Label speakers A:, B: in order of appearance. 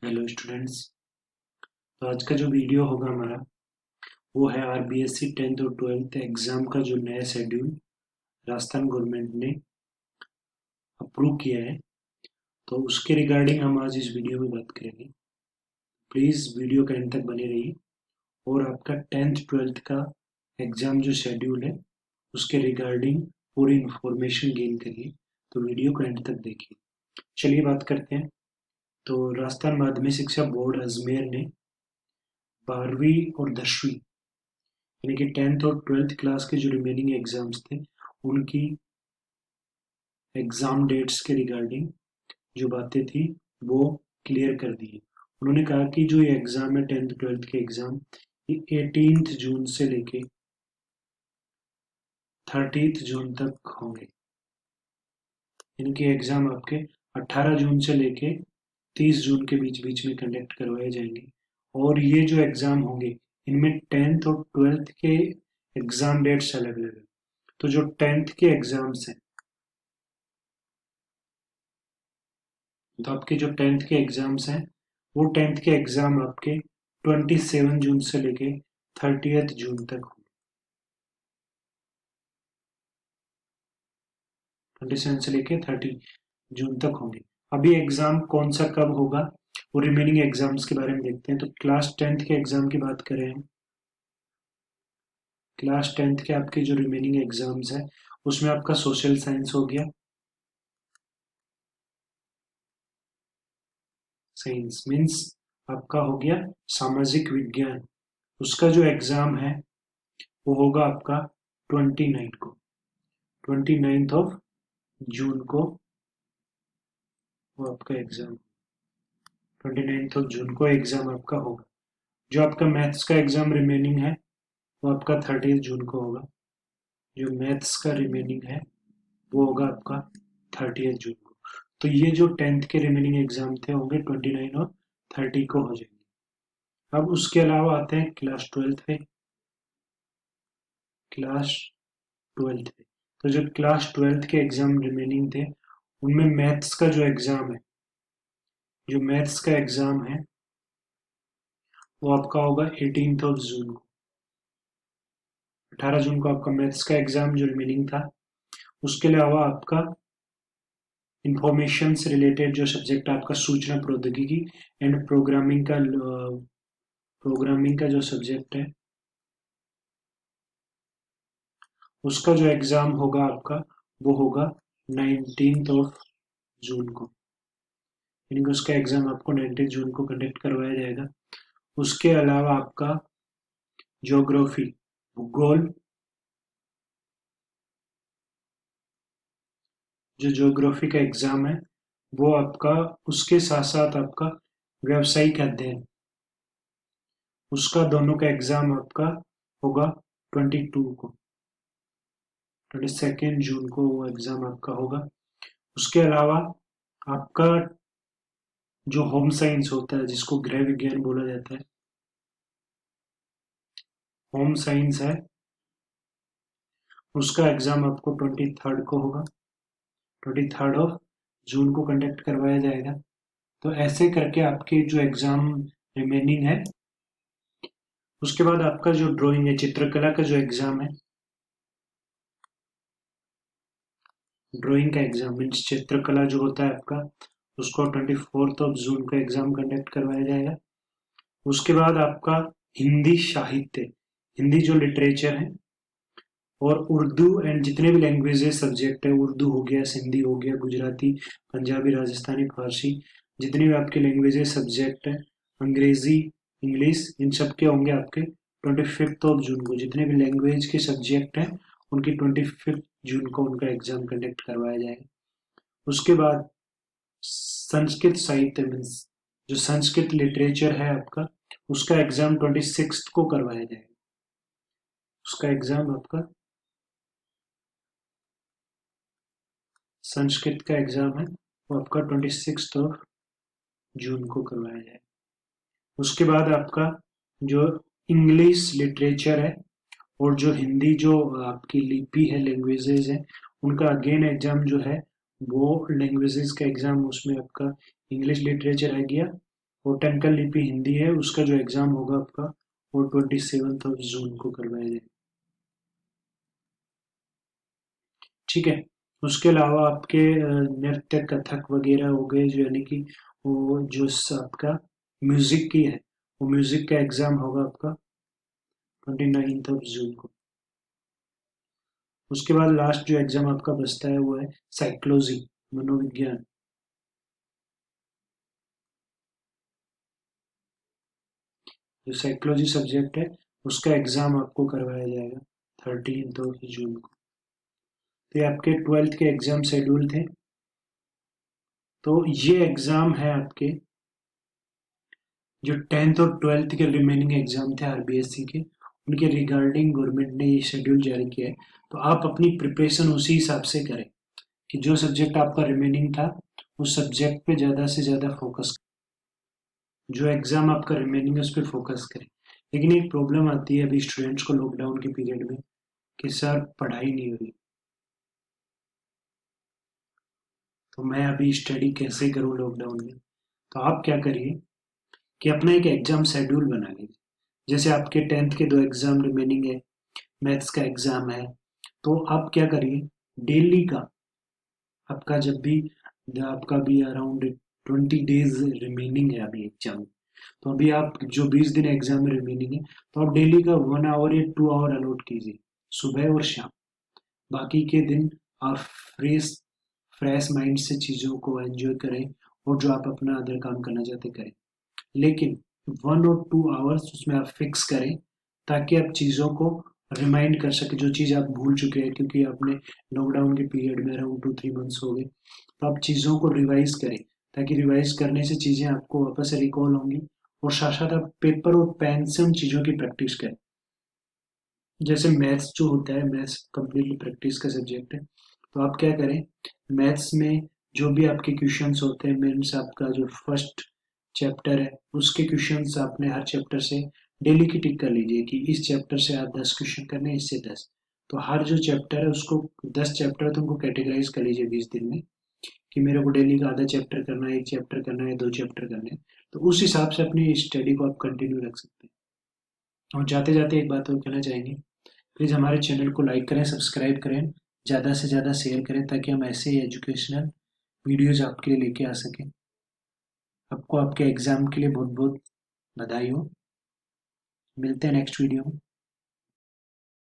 A: Hello students. तो आज का जो वीडियो होगा हमारा वो है आरबीएससी 10th और 12th एग्जाम का जो नया शेड्यूल राजस्थान गवर्नमेंट ने अप्रूव किया है। तो उसके रिगार्डिंग हम आज इस वीडियो में बात करेंगे। प्लीज़ वीडियो के अंत तक बने रहिए और आपका 10th 12th का एग्जाम जो शेड्यूल है उसके रिगार्डिंग पूरी इंफॉर्मेशन गेन करिए। तो वीडियो को एंड तक देखिए। चलिए बात करते हैं। तो राजस्थान माध्यमिक शिक्षा बोर्ड अजमेर ने 12वीं और 10वीं यानी कि 10th और 12th क्लास के जो रिमेनिंग एग्जाम्स थे उनकी एग्जाम डेट्स के रिगार्डिंग जो बातें थी वो क्लियर कर दी है। उन्होंने कहा कि जो ये एग्जाम है 10th 12th के एग्जाम ये 18th जून से लेके 30th जून तक होंगे। इनके एग्जाम आपके 18 जून से लेके 30 जून के बीच बीच में कंडक्ट करवाए जाएंगे। और ये जो एग्जाम होंगे इनमें 10th और 12th के एग्जाम डेट्स अलग अलग है। तो जो 10th के एग्जाम्स हैं तो आपके जो 10th के एग्जाम्स हैं वो 10th के एग्जाम आपके 27 जून से लेके 30th जून तक होंगे। 27 से लेके 30 जून तक होंगे। अभी एग्जाम कौन सा कब होगा वो रिमेनिंग एग्जाम्स के बारे में देखते हैं। तो क्लास 10th के एग्जाम की बात करें हम। क्लास 10th के आपके जो रिमेनिंग एग्जाम्स है उसमें आपका सोशल साइंस हो गया, साइंस मीन्स आपका हो गया सामाजिक विज्ञान। उसका जो एग्जाम है वो होगा आपका 29 को, 29th ऑफ जून को वो आपका एग्जाम, 29th ऑफ जून को एग्जाम आपका होगा। जो आपका मैथ्स का एग्जाम रिमेनिंग है वो आपका 30th जून को होगा। जो मैथ्स का रिमेनिंग है वो होगा आपका 30th जून को। तो ये जो 10th के रिमेनिंग एग्जाम थे होंगे 29 और 30 को हो जाएंगे। अब उसके अलावा आते हैं क्लास 12th पे। क्लास 12th पे तो जो क्लास 12th के एग्जाम रिमेनिंग थे उनमें मैथ्स का जो एग्जाम है, जो मैथ्स का एग्जाम है वो आपका होगा 18th ऑफ जून को। 18 जून को आपका मैथ्स का एग्जाम जो रिमेनिंग था। उसके अलावा आपका इंफॉर्मेशन से रिलेटेड जो सब्जेक्ट आपका सूचना प्रौद्योगिकी एंड प्रोग्रामिंग का जो सब्जेक्ट है उसका जो एग्जाम होगा आपका वो होगा 19th ऑफ जून को। यानी कि उसका एग्जाम आपको 19 जून को कंडक्ट करवाया जाएगा। उसके अलावा आपका ज्योग्राफी भूगोल, जो ज्योग्राफी का एग्जाम है वो आपका उसके साथ साथ आपका व्यावसायिक अध्ययन उसका दोनों का एग्जाम आपका होगा 22 को, 22 जून को वो एग्जाम आपका होगा। उसके अलावा आपका जो होम साइंस होता है जिसको गृह विज्ञान बोला जाता है, होम साइंस है उसका एग्जाम आपको 23 को होगा, 23 ऑफ जून को कंडक्ट करवाया जाएगा। तो ऐसे करके आपके जो एग्जाम रिमेनिंग है। उसके बाद आपका जो ड्राइंग है चित्रकला का जो एग्जाम है, ड्राइंग का एग्जाम मीन्स चित्रकला जो होता है आपका उसको 24 ऑफ जून को एग्जाम कंडक्ट करवाया जाएगा। उसके बाद आपका हिंदी साहित्य, हिंदी जो लिटरेचर है और उर्दू एंड जितने भी लैंग्वेजेस सब्जेक्ट है, उर्दू हो गया, सिंधी हो गया, गुजराती, पंजाबी, राजस्थानी, फारसी, जितनी भी आपके लैंग्वेजेस सब्जेक्ट है, अंग्रेजी, इंग्लिश, इन सब के होंगे आपके 25 ऑफ जून को। जितने भी लैंग्वेज के सब्जेक्ट हैं उनकी 25 जून को उनका एग्जाम कंडक्ट करवाया जाएगा। उसके बाद संस्कृत साहित्य मीन्स जो संस्कृत लिटरेचर है आपका उसका एग्जाम 26 को करवाया जाएगा। उसका एग्जाम आपका संस्कृत का एग्जाम है वो आपका 26 ऑफ जून को करवाया जाएगा। उसके बाद आपका जो इंग्लिश लिटरेचर है और जो हिंदी जो आपकी लिपि है, लैंग्वेजेस है, उनका अगेन एग्जाम जो है वो लैंग्वेजेस का एग्जाम उसमें आपका इंग्लिश लिटरेचर आ गया वो टंकल लिपि हिंदी है, उसका जो एग्जाम होगा आपका वो 27 जून को करवाया जाएगा। ठीक है। उसके अलावा आपके नृत्य कथक वगैरह हो गए, जो यानी कि वो जो आपका म्यूजिक की है, वो म्यूजिक का एग्जाम होगा आपका 29 जून को। उसके बाद लास्ट जो एग्जाम आपका बचता है वो है साइकोलॉजी, मनोविज्ञान। जो साइकोलॉजी सब्जेक्ट है उसका एग्जाम आपको करवाया जाएगा 13 जून को। तो ये आपके 12th के एग्जाम शेड्यूल थे। तो ये एग्जाम है आपके जो 10th और 12th के रिमेनिंग एग्जाम थे आरबीएससी के, उनके रिगार्डिंग गवर्नमेंट ने ये शेड्यूल जारी किया है। तो आप अपनी प्रिपरेशन उसी हिसाब से करें कि जो सब्जेक्ट आपका रिमेनिंग था उस सब्जेक्ट पे ज़्यादा से ज़्यादा फोकस, जो एग्जाम आपका रिमेनिंग है उस पर फोकस करें। लेकिन एक प्रॉब्लम आती है अभी स्टूडेंट्स को लॉकडाउन के पीरियड में कि सर पढ़ाई नहीं हो रही, तो मैं अभी स्टडी कैसे करूँ लॉकडाउन में। तो आप क्या करिए कि अपना एक एग्जाम शेड्यूल बना लीजिए। जैसे आपके 10th के 2 एग्जाम रिमेनिंग है, मैथ्स का एग्जाम है, तो आप क्या करिए, डेली का आपका जब भी आपका भी अराउंड 20 डेज रिमेनिंग है अभी एग्जाम, तो अभी आप जो 20 दिन एग्जाम में रिमेनिंग है, तो आप डेली का 1 आवर या 2 आवर अलॉट कीजिए, सुबह और शाम। बाकी के दिन आप फ्रेश फ्रेश माइंड से चीज़ों को एंजॉय करें और जो आप अपना अदर काम करना चाहते करें। लेकिन 1 और 2 आवर्स उसमें आप फिक्स करें ताकि आप चीज़ों को रिमाइंड कर सके, जो चीज़ आप भूल चुके हैं क्योंकि आपने लॉकडाउन के पीरियड में अराउंड 2-3 मंथ्स हो गए। तो आप चीज़ों को रिवाइज करें ताकि रिवाइज करने से चीज़ें आपको वापस से रिकॉल होंगी, और साथ साथ आप पेपर और पेन से उन चीज़ों की प्रैक्टिस करें। जैसे मैथ्स जो होता है, मैथ्स कंप्लीटली प्रैक्टिस का सब्जेक्ट है। तो आप क्या करें, मैथ्स में जो भी आपके क्वेश्चंस होते हैं, मीन्स आपका जो फर्स्ट चैप्टर है उसके क्वेश्चंस आपने हर चैप्टर से डेली की टिक कर लीजिए कि इस चैप्टर से आप 10 क्वेश्चन करने हैं, इससे 10। तो हर जो चैप्टर है उसको 10 चैप्टर तो उनको कैटेगराइज कर लीजिए 20 दिन में, कि मेरे को डेली का आधा चैप्टर करना है, 1 चैप्टर करना है, 2 चैप्टर करने हैं। तो उस हिसाब से अपनी स्टडी को आप कंटिन्यू रख सकते हैं। और जाते जाते एक बात और कहना चाहेंगे, प्लीज़ हमारे चैनल को लाइक करें, सब्सक्राइब करें, ज़्यादा से ज़्यादा शेयर करें ताकि हम ऐसे ही एजुकेशनल वीडियोज़ आपके लिए लेके आ सकें। आपको आपके एग्ज़ाम के लिए बहुत बहुत बधाई हो। मिलते हैं नेक्स्ट वीडियो में।